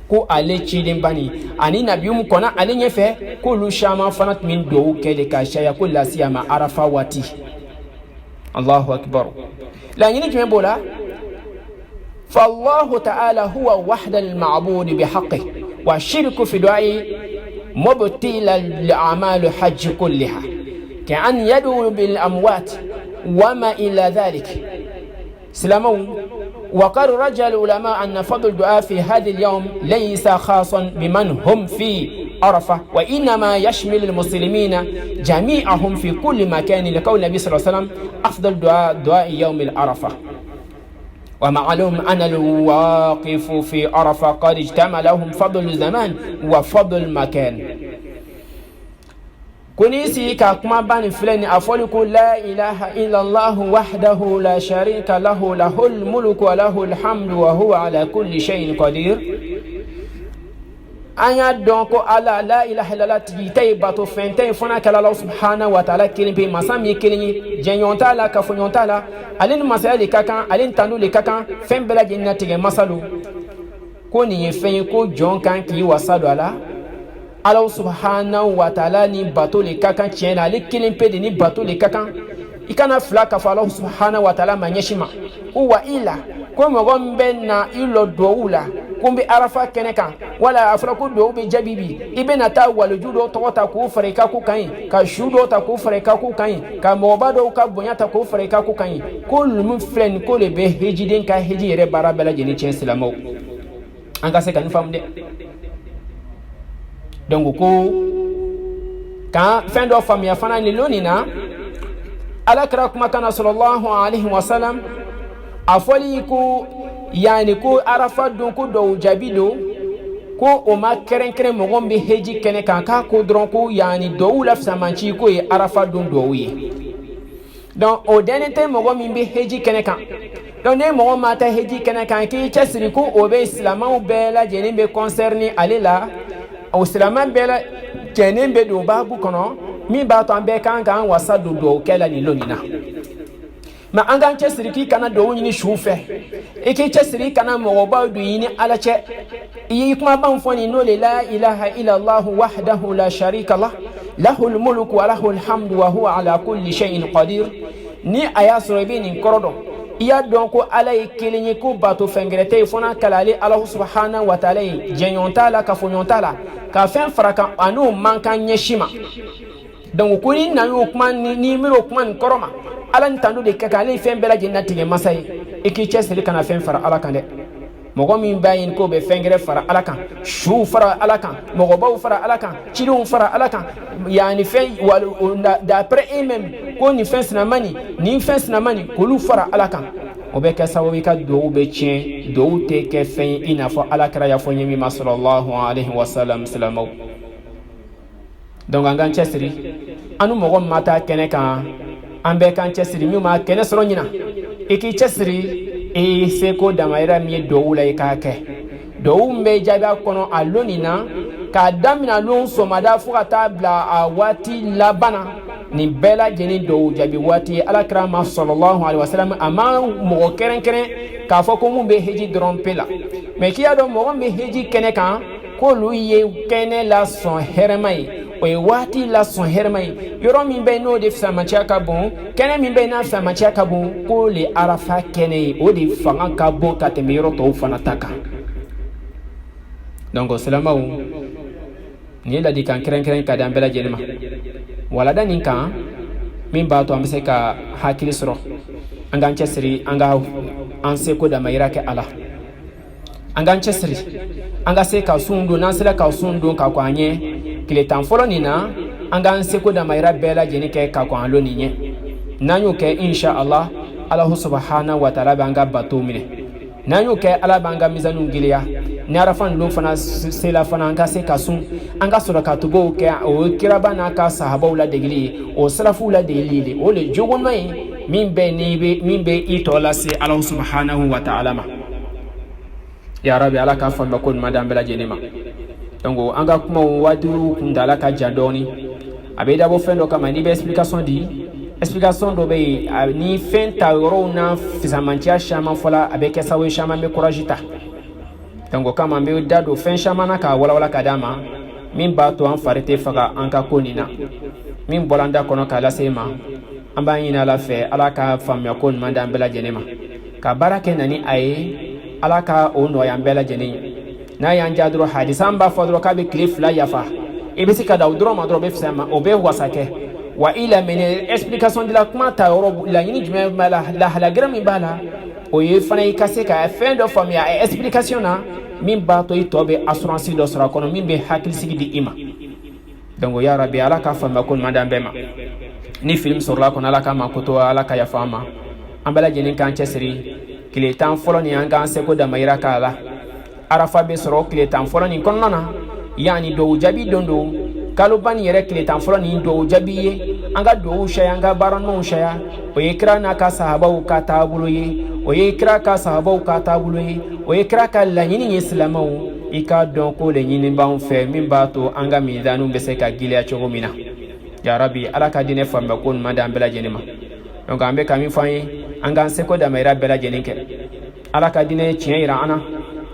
ko ale chidin bani ani nabiyum kona ale nyefe ko lu shama fanat min do kele ka shaya ko la siyama arafa wati Allahu akbar la nyini tumebola فالله تعالى هو وحد المعبود بحقه والشرك في دعائه مبطل لأعمال حج كلها كأن يدعو بالأموات وما إلى ذلك سلامون. وقال رجل العلماء أن فضل الدعاء في هذا اليوم ليس خاصا بمن هم في عرفة وإنما يشمل المسلمين جميعهم في كل مكان لقول النبي صلى الله عليه وسلم أفضل دعاء يوم العرفة. ومعلوم أن الواقف في عرفة قد اجتمع لهم فضل الزمان وفضل المكان. كنيسي كما بان فلان أفولك لا إله إلا الله وحده لا شريك له له الملك وله الحمد وهو على كل شيء قدير. anya donko ala la ilaha illallah tigi bato fente fona kala Allah subhanahu wa ta'ala kilin pe masami kilin jenyonta la ka fonyonta la alin masali kakan alin tanu le kakan fembela jinna tige masalu ko ni yefen ko jonkan ki wasadu ala Allah subhanahu wa ta'ala ni bato le kakan tiena ali kilin pe ni bato le kakan ikana flaka fa Allah subhanahu wa ta'ala manyeshima huwa ila ko mogombe na ilo doula kumbi arafa keneka wala afraku do be jabibi ibena ta walujudo tokota ku fareka ku kan ka shudo ta ku fareka ku kan ka mobado ka bonya ta ku fareka ku kan kul muflen ko le be hejiden ka heji re barabela jeni chen silamo anga se kan famde donc ko ka fin do famia fana ni lonina ala kra kuma kana sallallahu alaihi wasallam afoli ko yani ko arafa don ko do jabilo ko o ma keren mogon be heji kene kan ka ko dron ko yani do la samanchi ko e arafa don do wi donc o denete mogon min be heji kene kan donc ne mɔgɔ ma taa heji kɛnɛ kan k'i cɛsiri ko o bɛ silamɛw bɛɛ lajɛlen bɛ concerné ale la o silamɛ bɛɛ lajɛlen bɛ don baabu kɔnɔ min b'a to an bɛɛ kan k'an wasa don duwawu kɛ la nin don nin na mais an k'an cɛsiri k'i kana duwawu ɲini su fɛ i k'i cɛsiri kana mɔgɔbaw don ɲini ala cɛ i y'i kumaban fɔ nin n'o le la ilaha illallahu wahdahu la sharika lah lahul mulku wa lahul hamdu wa huwa ala kulli shay'in qadir ni a y'a sɔrɔ i bɛ nin kɔrɔ dɔn i y'a dɔn ko ala ye kelen ye ko bato fɛngɛrɛ tɛ yen fo n'a kalale ala subhanahu wa ta'ala ye jɛɲɔgɔn t'a la kafoɲɔgɔn t'a la ka fɛn fara kan a n'o man kan ɲɛsi ma donc ko ni na y'o kuma ni miir'o kuma nin kɔrɔ ma ala ni tando de kɛ kan ale ye fɛn bɛɛ lajɛlen latigɛ masa ye i k'i cɛsiri kana fɛn fara ala kan dɛ mɔgɔ min b'a ɲini k'o bɛ fɛn gɛrɛ fara ala kan suw fara ala kan mɔgɔbaw fara ala kan cidenw fara ala kan yani fɛn d'après eux-mêmes ko nin fɛn sinama nin fɛn sinama nin k'olu fara ala kan o bɛ kɛ sababu i ka duwawu bɛ tiɲɛ duwawu tɛ kɛ fɛn ye i n'a fɔ alakira y'a fɔ ɲɛ min ma sallallahu alaihi wa sallam silamɛw donc an k'an cɛsiri an ni mɔgɔ min ma taa kɛnɛ kan an bɛɛ k'an cɛsiri min ma kɛnɛ sɔrɔ ɲina i k'i cɛsiri i seko damayira min ye duwawu la i k'a kɛ duwawu min bɛ jaabi a kɔnɔ a lon nin na k'a daminɛ lon sɔgɔmada fo ka taa bila a waati laban na nin bɛɛ lajɛlen duwawu jaabi waati ye alakira ma sallallahu alaihi wa sallam a ma mɔgɔ kɛrɛnkɛrɛn k'a fɔ ko mun bɛ heji dɔrɔn pe la mais k'i y'a dɔn mɔgɔ min bɛ heji kɛnɛ kan k'olu ye kɛnɛ lasɔn hɛrɛma ye o ye waati lasɔn hɛrɛma ye yɔrɔ min bɛ n'o de fisamaciya ka bon kɛnɛ min bɛ n'a fisamaciya ka bon k'o le arafa kɛnɛ ye o de fanga ka bon ka tɛmɛ yɔrɔ tɔw fana ta kan donc silamɛw nin ye ladilikan kɛrɛnkɛrɛn ka di an bɛɛ lajɛlen ma walada nin kan min b'a to an bɛ se ka hakili sɔrɔ an k'an cɛsiri an seko damayira kɛ a la an k'an cɛsiri an ka se ka sun don n'an sera ka sun don ka kɔn an ɲɛ tile tan fɔlɔ nin na an k'an seko damayira bɛɛ lajɛlen kɛ ka kɔn an lo nin ɲɛ n'an y'o kɛ insha Allah Allahu subhanahu wa ta'ala b'an ka bato minɛ n'an y'o kɛ ala b'an ka misaniw gɛlɛya ni arafa ninnu fana sela fana an ka se ka sun an ka sɔrɔ ka tuguw kɛ o ye kiraba n'a ka sahabaw ladegeli ye o salafuw ladegeli ye o le jogonɔ ye min bɛ i tɔ lase Allahu subhanahu wa ta'ala ma ya rabi ala ka faamuya ko ɲuman di an bɛɛ lajɛlen ma donc an ka kumaw waatiw kuntala ka jan dɔɔni a bɛ dabɔ fɛn dɔ kama n'i bɛ explication di explication dɔ bɛ yen ni fɛn ta yɔrɔw na fisamanciya caman fɔla a bɛ kɛ sababu ye caman bɛ courage ta donc o kama an bɛ da don fɛn caman na k'a walawala ka d'a ma min b'a to an fari tɛ faga an ka ko nin na min bɔra an da kɔnɔ k'a lase ma an b'a ɲini ala fɛ ala ka faamuya ko ɲuman di an bɛɛ lajɛlen ma ka baara kɛ na ni a ye ala ka o nɔgɔya an bɛɛ lajɛlen ye n'a y'an diya dɔrɔn hadisa an b'a fɔ dɔrɔn k'a bɛ tile 2 yafa i bɛ se ka da o dɔrɔn ma dɔrɔn o bɛ fisaya ma o bɛ wasa kɛ wa i lamɛnɛ explication dila kuma ta yɔrɔ laɲini jumɛn b'a la lahala gɛrɛ min b'a la o ye fana i ka se ka fɛn dɔ faamuya a explication na min b'a to i tɔ bɛ assurance dɔ sɔrɔ a kɔnɔ min bɛ hakilisigi di i ma donc ya rabi ala ka faamuya ko ɲuman di an bɛɛ ma ni film sɔrɔla kɔnɔ ala ka makoto ala ka yafa an ma an bɛɛ lajɛlen k'an cɛsiri tile 10 fɔlɔ nin an k'an seko damayira k'a la arafa bɛ sɔrɔ tile 10 fɔlɔ nin kɔnɔna na yani duwawu jaabi don don kaloba nin yɛrɛ tile 10 fɔlɔ nin duwawu jaabi ye an ka duwawu caya an ka baara ɲumanw caya o ye kira n'a ka sahabaw ka taabolo ye o ye kira ka sahabaw ka taabolo ye o ye kira ka laɲini ye silamɛw i k'a dɔn ko le ɲini b'an fɛ min b'a to an ka miizanuw bɛ se ka gɛlɛya cogo min na ya rabi ala ka diinɛ faamuya ko ɲuman di an bɛɛ lajɛlen ma donc an bɛ ka min fɔ an ye an k'an seko damayira bɛɛ lajɛlen kɛ ala ka diinɛ tiɲɛ yira an na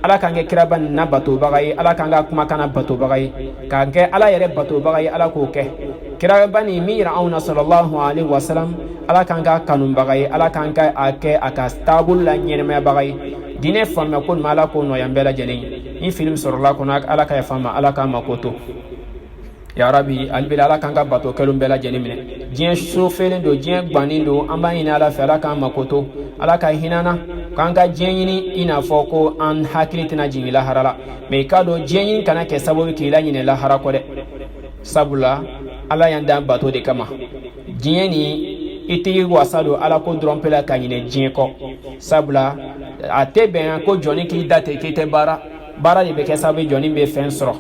ala k'an kɛ kiraba nin na batobaga ye ala k'an ka kumakan na batobaga ye k'an kɛ ala yɛrɛ batobaga ye ala k'o kɛ kiraba nin min yira anw na sallallahu alaihi wa sallam ala k'an ka kanubaga ye ala k'an ka a kɛ a ka taabolo la ɲɛnɛmayabaga ye diinɛ faamuya ko ɲuman ala k'o nɔgɔya an bɛɛ lajɛlen ye ni film sɔrɔla kɔnɔ ala ka yafa n ma ala k'an mako to ya rabi albila ala k'an ka bato kɛlenw bɛɛ lajɛlen minɛ diɲɛ sofelen don diɲɛ gwannen don an b'a ɲini ala fɛ ala k'an mako to ala ka hinana k'an ka diɲɛ ɲini i n'a fɔ ko an hakili tɛna jigin lahara la mais i k'a dɔn diɲɛ ɲini kana kɛ sababu k'i laɲinɛ lahara kɔ dɛ sabula ala y'an dan bato de kama diɲɛ ni i t'i wasa don ala ko dɔrɔn pe la ka ɲinɛ diɲɛ kɔ sabula a tɛ bɛn ko jɔnni k'i da ten k'i tɛ baara de bɛ kɛ sababu jɔnni bɛ fɛn sɔrɔ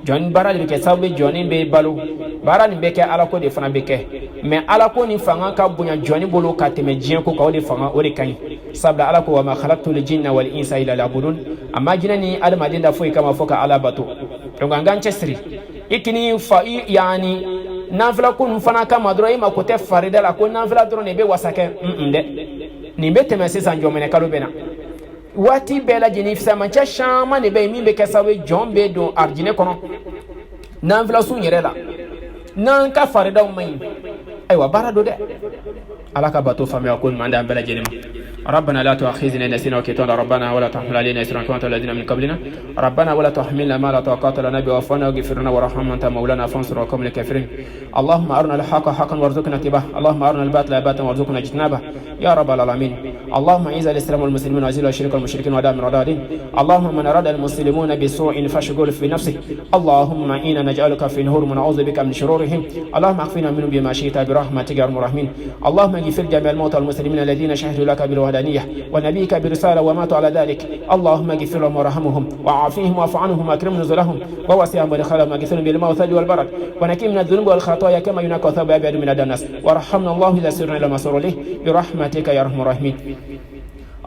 jɔnni baara de bɛ kɛ sababu jɔnni bɛ balo baara nin bɛ kɛ ala ko de fana bɛ kɛ mais ala ko ni fanga ka bonya jɔnni bolo ka tɛmɛ diɲɛ ko kan o de fanga o de ka ɲi sabla ala ko wa ma khalaqtu al jinna wal insa illa liya'budun amma jinani al madinda foi kama foka ala bato to gangan chesri ikini fa yani nafila kun fana kama dro ima ko te farida la ko nafila dro ne be wasake de ni be temese sanjo mene kalo bena wati bela jini fisa mancha shama ne be mi be kasawe jombe don arjine kono nafila sun yere la nan ka farida mai aywa barado de alaka bato fami akun manda bela jini ربنا لا تؤاخذنا إن نسينا وكتونا ربنا ولا تحمل علينا إسرا كما الذين من قبلنا ربنا ولا تحملنا ما لا طاقة لنا به واعف عنا واغفر لنا وارحمنا أنت مولانا فانصرنا على القوم الكافرين اللهم أرنا الحق حقا وارزقنا اتباعه اللهم أرنا الباطل باطلا وارزقنا اجتنابه يا رب العالمين اللهم أعز الإسلام والمسلمين وأذل الشرك والمشركين ودامر أعداء الدين اللهم من أراد المسلمون بسوء فاشغل في نفسه اللهم إنا نجعلك في نور ونعوذ بك من شرورهم اللهم اغفرنا منهم بما شئت برحمتك يا أرحم الراحمين اللهم اغفر جميع الموتى والمسلمين الذين شهدوا لك بالوحدانية ونبيك برسالة وماتوا على ذلك اللهم اغفر لهم وارحمهم وعافيهم واعف عنهم واكرم نزلهم ووسع مدخلهم واغفر بالماء والثلج والبرد ونقي من الذنوب والخطايا كما ينقى الثوب الابيض من الدنس وارحمنا الله اذا سرنا الى ما سر له برحمتك يا ارحم الراحمين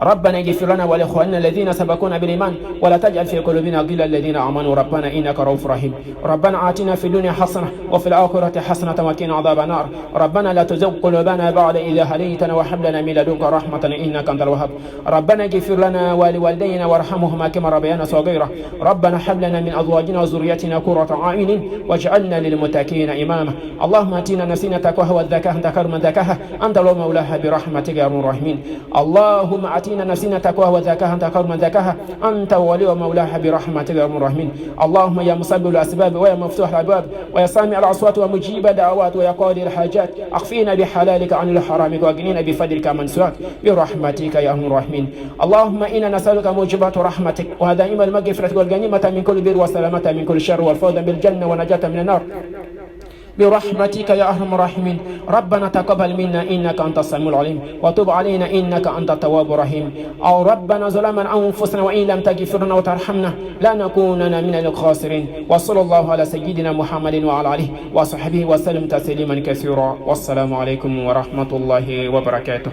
ربنا اغفر لنا ولاخواننا الذين سبقونا بالايمان ولا تجعل في قلوبنا غلا الذين امنوا ربنا انك رؤوف رحيم ربنا آتنا في الدنيا حسنه وفي الاخره حسنه وقنا عذاب النار ربنا لا تزغ قلوبنا بعد إذ هديتنا وهب لنا من لدنك رحمه انك انت الوهاب ربنا اغفر لنا ولوالدينا وارحمهما كما ربيانا صغيرا ربنا هب لنا من ازواجنا وذريتنا قرة اعين واجعلنا للمتقين اماما اللهم اتنا نفسنا تقواها والزكاه انت خير من زكاها انت مولاها برحمتك يا ارحم الراحمين اللهم اتنا نفسنا تقواها وزكاها انت خير من زكاها انت ولي ومولاها برحمتك يا ارحم الراحمين اللهم يا مسبب الاسباب ويا مفتوح الابواب ويا سامع الاصوات ومجيب الدعوات ويا قاضي الحاجات اخفينا بحلالك عن الحرام واغنينا بفضلك من سواك برحمتك يا ارحم الراحمين اللهم انا نسالك موجبات رحمتك وهدائم المغفرة والغنيمة من كل بر والسلامة من كل شر والفوز بالجنة ونجاة من النار برحمتك يا ارحم الراحمين ربنا تقبل منا انك انت السميع العليم وتب علينا انك انت التواب الرحيم او ربنا ظلمنا انفسنا وان لم تغفر لنا وترحمنا لنكونن من الخاسرين وصلى الله على سيدنا محمد وعلى اله وصحبه وسلم تسليما كثيرا والسلام عليكم ورحمه الله وبركاته.